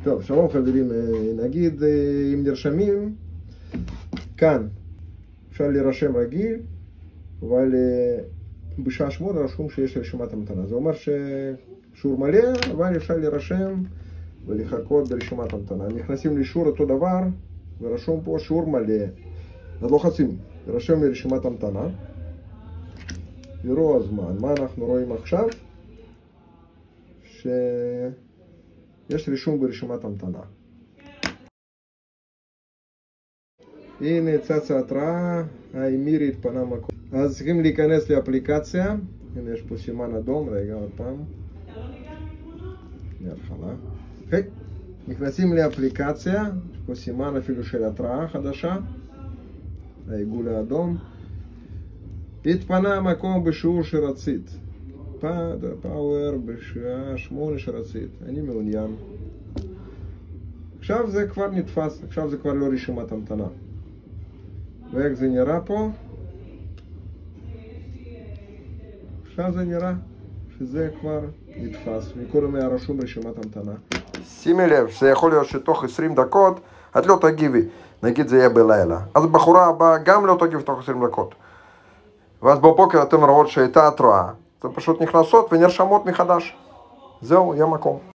טוב, שלום חברים, נגיד אם נרשמים, כאן אפשר להירשם רגיל, אבל בשעה 8 רשום שיש רשימת המתנה. זה אומר ששיעור מלא, אבל אפשר להירשם ולחכות ברשימת המתנה. נכנסים לאישור אותו דבר, ורשום פה שיעור מלא. אז לוחצים, להירשם לרשימת המתנה. יראו הזמן. מה אנחנו רואים עכשיו? יש רישום ברשימת המתנה. הנה צצה התראה, מירי התפנה מקום. אז צריכים להיכנס לאפליקציה. הנה יש פה סימן אדום, רגע עוד פעם. מההתחלה. אוקיי. נכנסים לאפליקציה, יש פה סימן אפילו של התראה חדשה. העיגול האדום. התפנה מקום בשיעור שרצית. פאוור בשעה 8 שרצית. אני מעוניין. עכשיו זה כבר נתפס, עכשיו זה כבר לא רשימת המתנה. ואיך זה נראה פה? עכשיו זה נראה שזה כבר נתפס, מכל מהרשום רשימת המתנה. שימי לב, זה יכול להיות שתוך 20 דקות את לא תגיבי, נגיד זה יהיה בלילה. אז בחורה הבאה גם לא תגיב תוך 20 דקות. ואז בבוקר אתם רואות שהייתה התראה, אתם פשוט נכנסות ונרשמות מחדש. זהו, יהיה מקום.